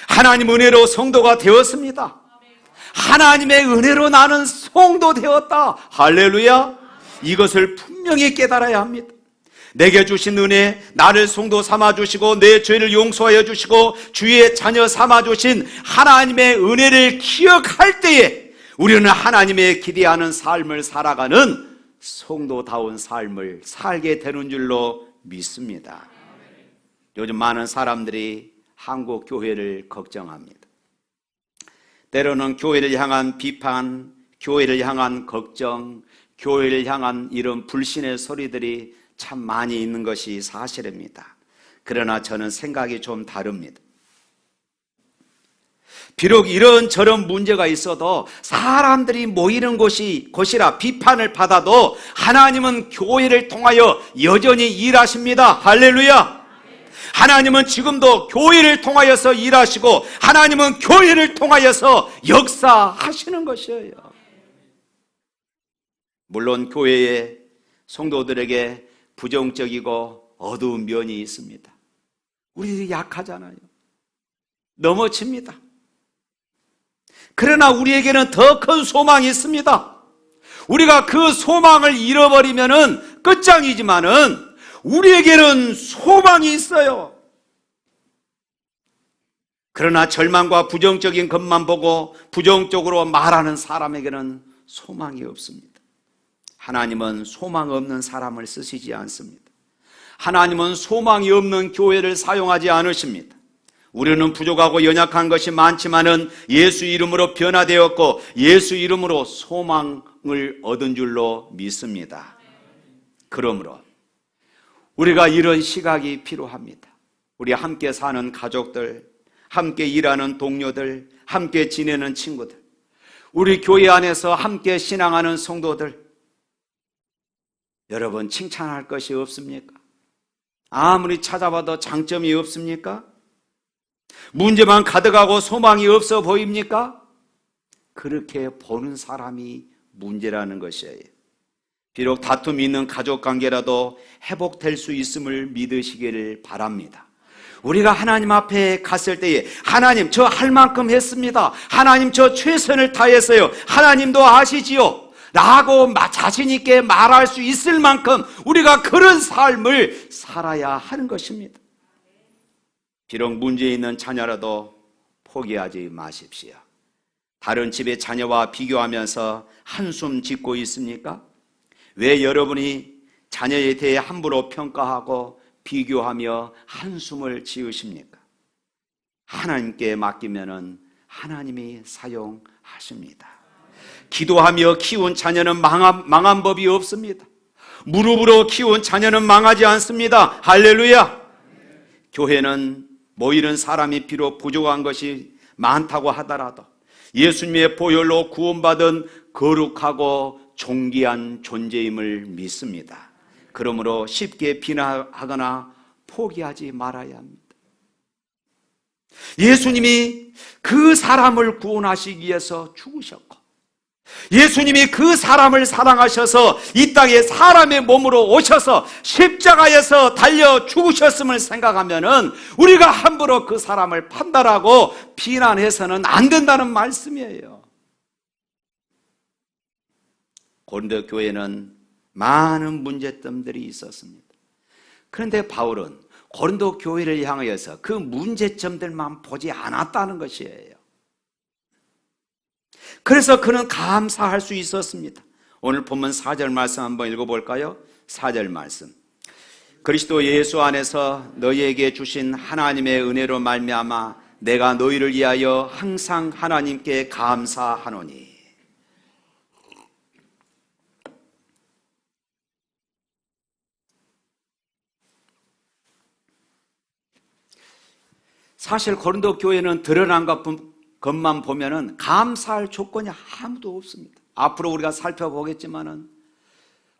하나님 은혜로 성도가 되었습니다. 하나님의 은혜로 나는 성도 되었다. 할렐루야. 이것을 분명히 깨달아야 합니다. 내게 주신 은혜, 나를 성도 삼아주시고 내 죄를 용서하여 주시고 주의 자녀 삼아주신 하나님의 은혜를 기억할 때에 우리는 하나님의 기대하는 삶을 살아가는 성도다운 삶을 살게 되는 줄로 믿습니다. 요즘 많은 사람들이 한국 교회를 걱정합니다. 때로는 교회를 향한 비판, 교회를 향한 걱정, 교회를 향한 이런 불신의 소리들이 참 많이 있는 것이 사실입니다. 그러나 저는 생각이 좀 다릅니다. 비록 이런저런 문제가 있어도 사람들이 모이는 곳이라 비판을 받아도 하나님은 교회를 통하여 여전히 일하십니다. 할렐루야. 하나님은 지금도 교회를 통하여서 일하시고 하나님은 교회를 통하여서 역사하시는 것이에요. 물론 교회의 성도들에게 부정적이고 어두운 면이 있습니다. 우리들이 약하잖아요. 넘어집니다. 그러나 우리에게는 더 큰 소망이 있습니다. 우리가 그 소망을 잃어버리면은 끝장이지만은 우리에게는 소망이 있어요. 그러나 절망과 부정적인 것만 보고 부정적으로 말하는 사람에게는 소망이 없습니다. 하나님은 소망 없는 사람을 쓰시지 않습니다. 하나님은 소망이 없는 교회를 사용하지 않으십니다. 우리는 부족하고 연약한 것이 많지만은 예수 이름으로 변화되었고 예수 이름으로 소망을 얻은 줄로 믿습니다. 그러므로 우리가 이런 시각이 필요합니다. 우리 함께 사는 가족들, 함께 일하는 동료들, 함께 지내는 친구들, 우리 교회 안에서 함께 신앙하는 성도들, 여러분, 칭찬할 것이 없습니까? 아무리 찾아봐도 장점이 없습니까? 문제만 가득하고 소망이 없어 보입니까? 그렇게 보는 사람이 문제라는 것이에요. 비록 다툼이 있는 가족관계라도 회복될 수 있음을 믿으시기를 바랍니다. 우리가 하나님 앞에 갔을 때에 하나님, 저 할 만큼 했습니다. 하나님, 저 최선을 다했어요. 하나님도 아시지요? 라고 자신 있게 말할 수 있을 만큼 우리가 그런 삶을 살아야 하는 것입니다. 비록 문제 있는 자녀라도 포기하지 마십시오. 다른 집의 자녀와 비교하면서 한숨 짓고 있습니까? 왜 여러분이 자녀에 대해 함부로 평가하고 비교하며 한숨을 지으십니까? 하나님께 맡기면은 하나님이 사용하십니다. 기도하며 키운 자녀는 망한 법이 없습니다. 무릎으로 키운 자녀는 망하지 않습니다. 할렐루야! 교회는 모이는 사람이 비록 부족한 것이 많다고 하더라도 예수님의 보혈로 구원받은 거룩하고 존귀한 존재임을 믿습니다. 그러므로 쉽게 비난하거나 포기하지 말아야 합니다. 예수님이 그 사람을 구원하시기 위해서 죽으셨고, 예수님이 그 사람을 사랑하셔서 이 땅에 사람의 몸으로 오셔서 십자가에서 달려 죽으셨음을 생각하면은 우리가 함부로 그 사람을 판단하고 비난해서는 안 된다는 말씀이에요. 고린도 교회는 많은 문제점들이 있었습니다. 그런데 바울은 고린도 교회를 향하여서 그 문제점들만 보지 않았다는 것이에요. 그래서 그는 감사할 수 있었습니다. 오늘 본문 4절 말씀 한번 읽어볼까요? 4절 말씀. 그리스도 예수 안에서 너희에게 주신 하나님의 은혜로 말미암아 내가 너희를 위하여 항상 하나님께 감사하노니. 사실 고린도 교회는 드러난 것만 보면은 감사할 조건이 아무도 없습니다. 앞으로 우리가 살펴보겠지만은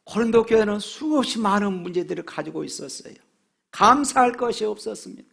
고린도 교회는 수없이 많은 문제들을 가지고 있었어요. 감사할 것이 없었습니다.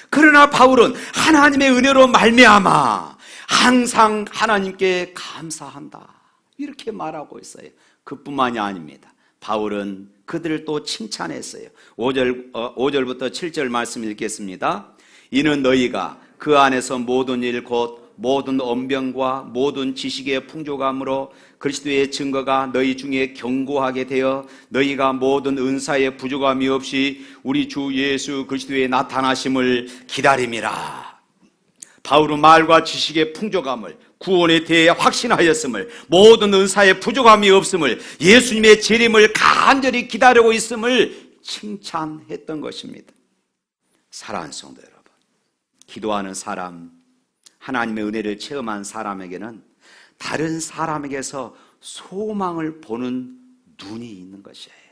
그러나 바울은 하나님의 은혜로 말미암아 항상 하나님께 감사한다, 이렇게 말하고 있어요. 그뿐만이 아닙니다. 바울은 그들을 또 칭찬했어요. 5절부터 7절 말씀 읽겠습니다. 이는 너희가 그 안에서 모든 일 곧 모든 언변과 모든 지식의 풍족함으로 그리스도의 증거가 너희 중에 견고하게 되어 너희가 모든 은사의 부족함이 없이 우리 주 예수 그리스도의 나타나심을 기다림이라. 바울은 말과 지식의 풍족함을, 구원에 대해 확신하였음을, 모든 은사의 부족함이 없음을, 예수님의 재림을 간절히 기다리고 있음을 칭찬했던 것입니다. 사랑하는 성도 여러분, 기도하는 사람, 하나님의 은혜를 체험한 사람에게는 다른 사람에게서 소망을 보는 눈이 있는 것이에요.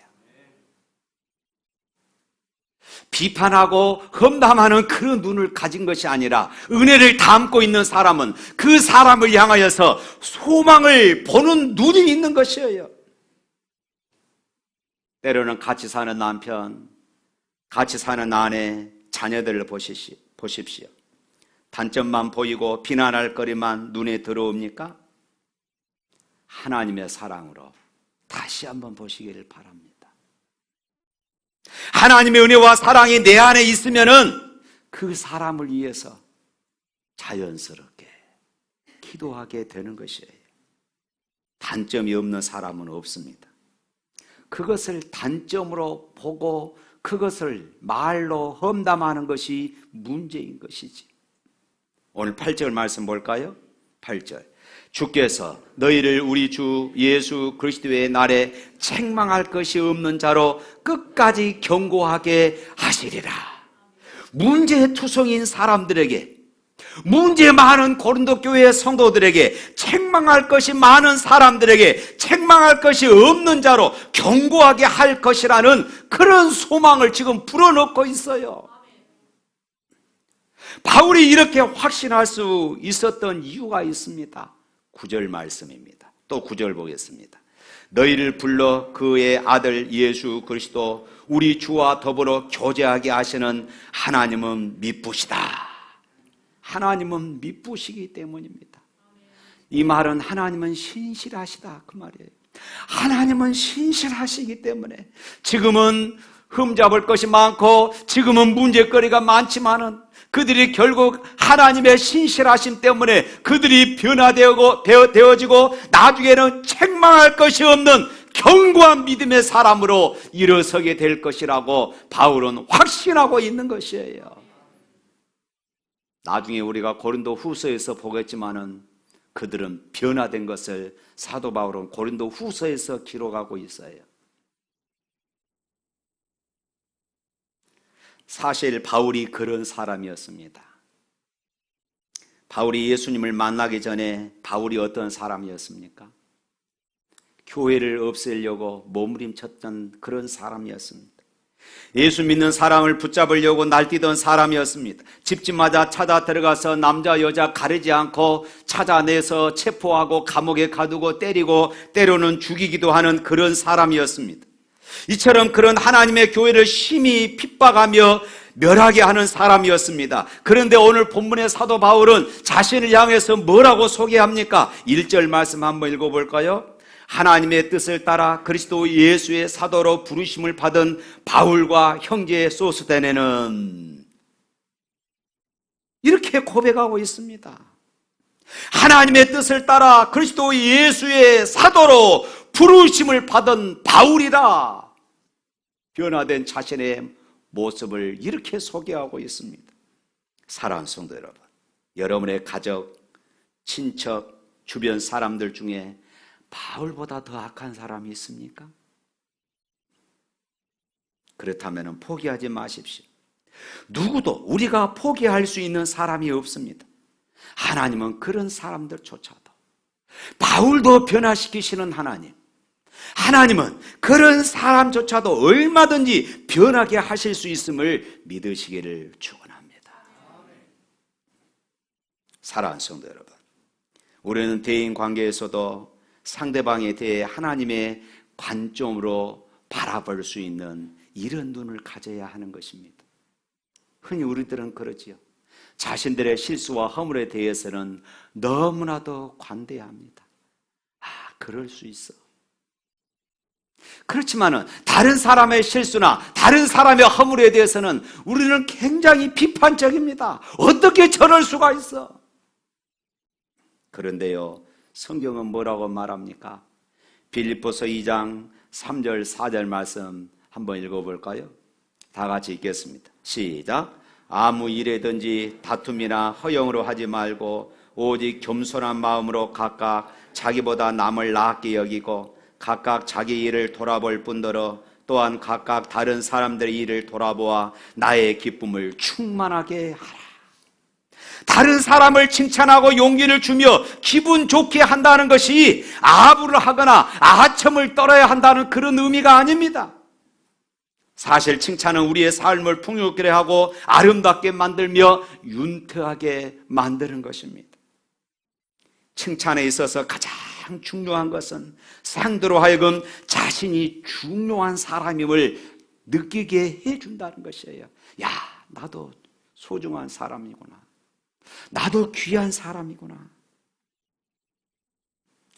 비판하고 험담하는 그런 눈을 가진 것이 아니라 은혜를 담고 있는 사람은 그 사람을 향하여서 소망을 보는 눈이 있는 것이에요. 때로는 같이 사는 남편, 같이 사는 아내, 자녀들을 보십시오. 단점만 보이고 비난할 거리만 눈에 들어옵니까? 하나님의 사랑으로 다시 한번 보시기를 바랍니다. 하나님의 은혜와 사랑이 내 안에 있으면은 그 사람을 위해서 자연스럽게 기도하게 되는 것이에요. 단점이 없는 사람은 없습니다. 그것을 단점으로 보고 그것을 말로 험담하는 것이 문제인 것이지. 오늘 8절 말씀 볼까요? 8절. 주께서 너희를 우리 주 예수 그리스도의 날에 책망할 것이 없는 자로 끝까지 견고하게 하시리라. 문제투성인 사람들에게, 문제 많은 고린도 교회의 성도들에게, 책망할 것이 많은 사람들에게 책망할 것이 없는 자로 견고하게 할 것이라는 그런 소망을 지금 불어넣고 있어요. 바울이 이렇게 확신할 수 있었던 이유가 있습니다. 9절 말씀입니다. 또 9절 보겠습니다. 너희를 불러 그의 아들 예수 그리스도 우리 주와 더불어 교제하게 하시는 하나님은 미쁘시다. 하나님은 미쁘시기 때문입니다. 이 말은 하나님은 신실하시다 그 말이에요. 하나님은 신실하시기 때문에 지금은 흠잡을 것이 많고 지금은 문제거리가 많지만은 그들이 결국 하나님의 신실하심 때문에 그들이 변화되어지고 나중에는 책망할 것이 없는 견고한 믿음의 사람으로 일어서게 될 것이라고 바울은 확신하고 있는 것이에요. 나중에 우리가 고린도 후서에서 보겠지만은 그들은 변화된 것을 사도 바울은 고린도 후서에서 기록하고 있어요. 사실 바울이 그런 사람이었습니다. 바울이 예수님을 만나기 전에 바울이 어떤 사람이었습니까? 교회를 없애려고 몸부림쳤던 그런 사람이었습니다. 예수 믿는 사람을 붙잡으려고 날뛰던 사람이었습니다. 집집마다 찾아 들어가서 남자 여자 가리지 않고 찾아내서 체포하고 감옥에 가두고 때리고 때로는 죽이기도 하는 그런 사람이었습니다. 이처럼 그런 하나님의 교회를 심히 핍박하며 멸하게 하는 사람이었습니다. 그런데 오늘 본문의 사도 바울은 자신을 향해서 뭐라고 소개합니까? 1절 말씀 한번 읽어볼까요? 하나님의 뜻을 따라 그리스도 예수의 사도로 부르심을 받은 바울과 형제 소스데네는 이렇게 고백하고 있습니다. 하나님의 뜻을 따라 그리스도 예수의 사도로 부르심을 받은 바울이라 변화된 자신의 모습을 이렇게 소개하고 있습니다. 사랑하는 성도 여러분, 여러분의 가족, 친척, 주변 사람들 중에 바울보다 더 악한 사람이 있습니까? 그렇다면 포기하지 마십시오. 누구도 우리가 포기할 수 있는 사람이 없습니다. 하나님은 그런 사람들조차도, 바울도 변화시키시는 하나님, 하나님은 그런 사람조차도 얼마든지 변하게 하실 수 있음을 믿으시기를 축원합니다. 사랑하는 성도 여러분, 우리는 대인 관계에서도 상대방에 대해 하나님의 관점으로 바라볼 수 있는 이런 눈을 가져야 하는 것입니다. 흔히 우리들은 그러지요. 자신들의 실수와 허물에 대해서는 너무나도 관대합니다. 그럴 수 있어. 그렇지만은 다른 사람의 실수나 다른 사람의 허물에 대해서는 우리는 굉장히 비판적입니다. 어떻게 저럴 수가 있어? 그런데요, 성경은 뭐라고 말합니까? 빌립보서 2장 3절 4절 말씀 한번 읽어볼까요? 다 같이 읽겠습니다. 시작. 아무 일에든지 다툼이나 허영으로 하지 말고 오직 겸손한 마음으로 각각 자기보다 남을 낫게 여기고 각각 자기 일을 돌아볼 뿐더러 또한 각각 다른 사람들의 일을 돌아보아 나의 기쁨을 충만하게 하라. 다른 사람을 칭찬하고 용기를 주며 기분 좋게 한다는 것이 아부를 하거나 아첨을 떨어야 한다는 그런 의미가 아닙니다. 사실 칭찬은 우리의 삶을 풍요롭게 하고 아름답게 만들며 윤택하게 만드는 것입니다. 칭찬에 있어서 가장 중요한 것은 상대로 하여금 자신이 중요한 사람임을 느끼게 해준다는 것이에요. 야, 나도 소중한 사람이구나. 나도 귀한 사람이구나.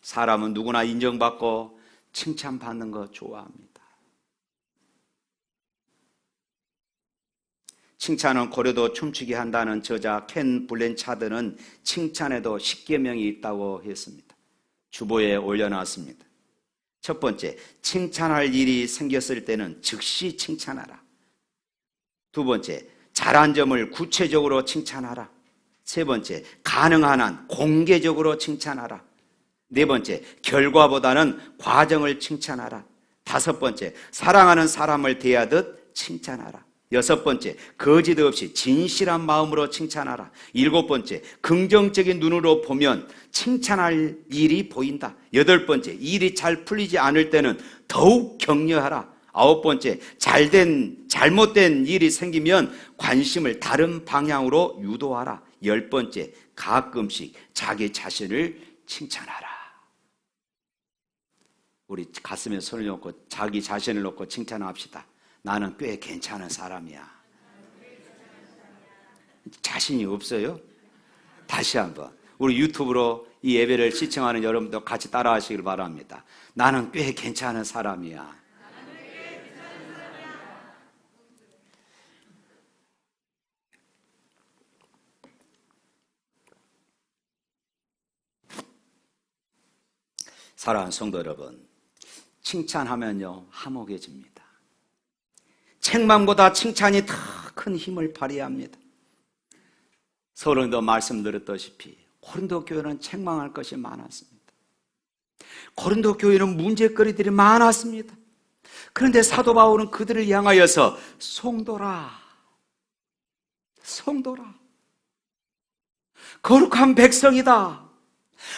사람은 누구나 인정받고 칭찬받는 거 좋아합니다. 칭찬은 고려도 춤추게 한다는 저자 켄 블랜차드는 칭찬에도 10계명이 있다고 했습니다. 주보에 올려놨습니다. 첫 번째, 칭찬할 일이 생겼을 때는 즉시 칭찬하라. 두 번째, 잘한 점을 구체적으로 칭찬하라. 세 번째, 가능한 한 공개적으로 칭찬하라. 네 번째, 결과보다는 과정을 칭찬하라. 다섯 번째, 사랑하는 사람을 대하듯 칭찬하라. 여섯 번째, 거짓 없이 진실한 마음으로 칭찬하라. 일곱 번째, 긍정적인 눈으로 보면 칭찬할 일이 보인다. 여덟 번째, 일이 잘 풀리지 않을 때는 더욱 격려하라. 아홉 번째, 잘못된 일이 생기면 관심을 다른 방향으로 유도하라. 열 번째, 가끔씩 자기 자신을 칭찬하라. 우리 가슴에 손을 얹고 자기 자신을 놓고 칭찬합시다. 나는 꽤 괜찮은 사람이야. 자신이 없어요? 다시 한번 우리 유튜브로 이 예배를 시청하는 여러분도 같이 따라 하시길 바랍니다. 나는 꽤 괜찮은 사람이야. 사랑하는 성도 여러분, 칭찬하면요 화목해집니다. 책망보다 칭찬이 더 큰 힘을 발휘합니다. 서론도 말씀드렸다시피 고린도 교회는 책망할 것이 많았습니다. 고린도 교회는 문제거리들이 많았습니다. 그런데 사도 바울은 그들을 향하여서 성도라, 성도라, 거룩한 백성이다,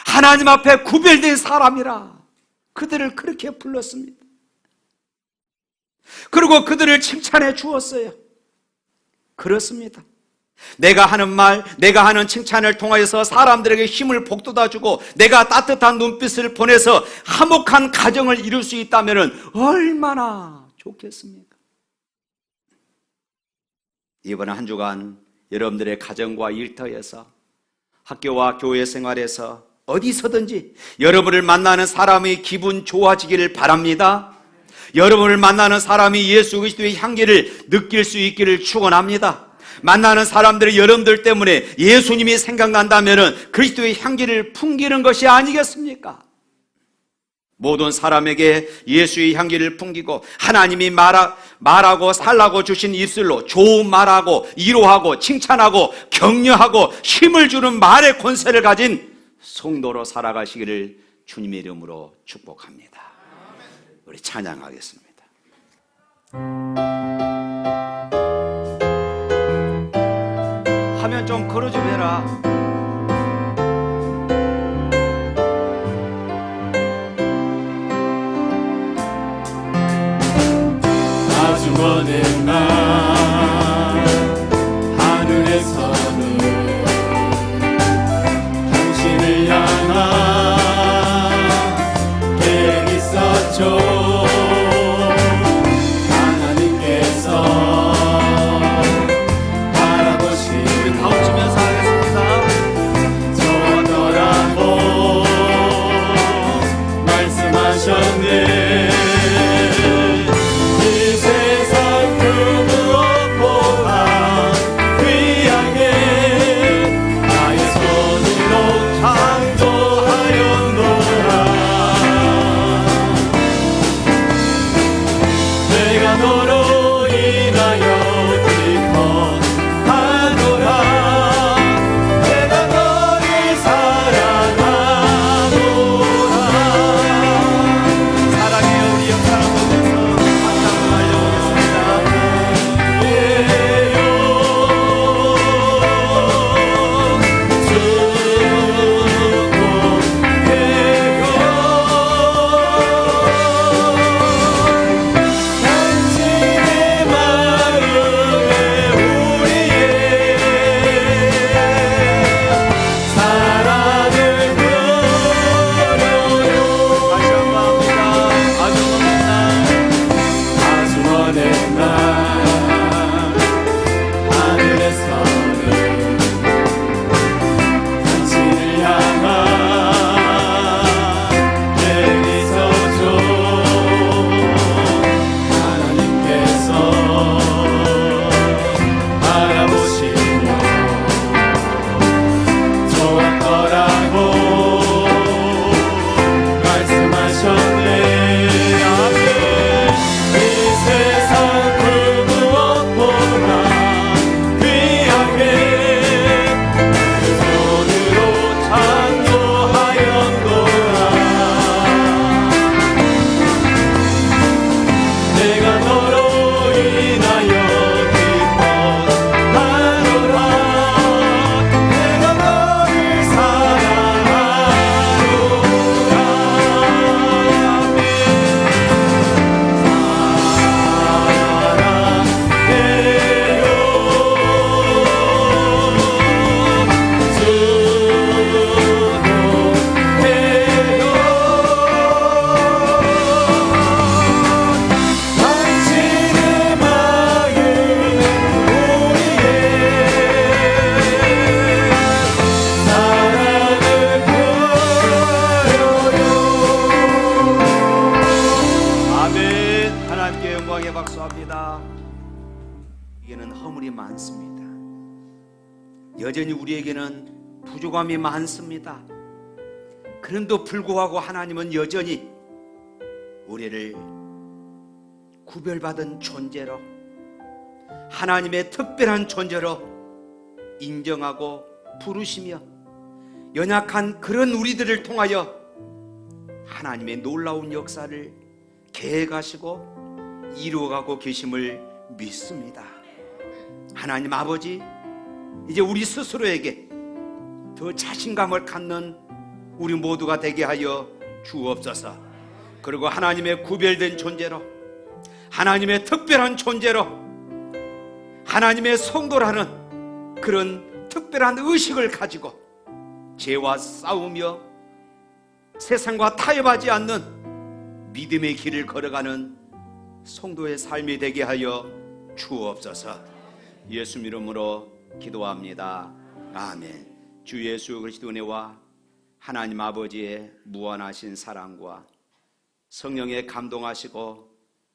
하나님 앞에 구별된 사람이라 그들을 그렇게 불렀습니다. 그리고 그들을 칭찬해 주었어요. 그렇습니다. 내가 하는 말, 내가 하는 칭찬을 통하여서 사람들에게 힘을 북돋아주고 내가 따뜻한 눈빛을 보내서 화목한 가정을 이룰 수 있다면 얼마나 좋겠습니까? 이번 한 주간 여러분들의 가정과 일터에서 학교와 교회 생활에서 어디서든지 여러분을 만나는 사람의 기분 좋아지기를 바랍니다. 여러분을 만나는 사람이 예수 그리스도의 향기를 느낄 수 있기를 축원합니다. 만나는 사람들이 여러분들 때문에 예수님이 생각난다면 그리스도의 향기를 풍기는 것이 아니겠습니까? 모든 사람에게 예수의 향기를 풍기고 하나님이 말하고 살라고 주신 입술로 좋은 말하고 위로하고 칭찬하고 격려하고 힘을 주는 말의 권세를 가진 성도로 살아가시기를 주님의 이름으로 축복합니다. 우리 찬양하겠습니다. 하면 좀 걸어 좀 해라. 아주 먼 날 하늘에서는 당신을 향한 계획이 있었죠. 감사하게 박수합니다. 이게는 허물이 많습니다. 여전히 우리에게는 부족함이 많습니다. 그런데도 불구하고 하나님은 여전히 우리를 구별받은 존재로, 하나님의 특별한 존재로 인정하고 부르시며 연약한 그런 우리들을 통하여 하나님의 놀라운 역사를 계획하시고 이루어가고 계심을 믿습니다. 하나님 아버지, 이제 우리 스스로에게 더 자신감을 갖는 우리 모두가 되게 하여 주옵소서. 그리고 하나님의 구별된 존재로, 하나님의 특별한 존재로, 하나님의 성도라는 그런 특별한 의식을 가지고 죄와 싸우며 세상과 타협하지 않는 믿음의 길을 걸어가는 성도의 삶이 되게 하여 주옵소서. 예수 이름으로 기도합니다. 아멘. 주 예수 그리스도 은혜와 하나님 아버지의 무한하신 사랑과 성령의 감동하시고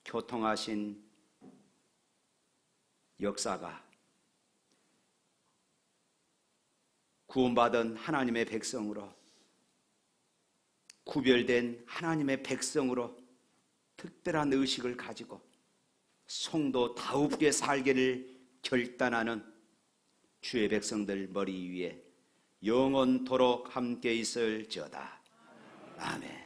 교통하신 역사가 구원받은 하나님의 백성으로, 구별된 하나님의 백성으로 특별한 의식을 가지고 성도다웁게 살기를 결단하는 주의 백성들 머리 위에 영원토록 함께 있을지어다. 아멘.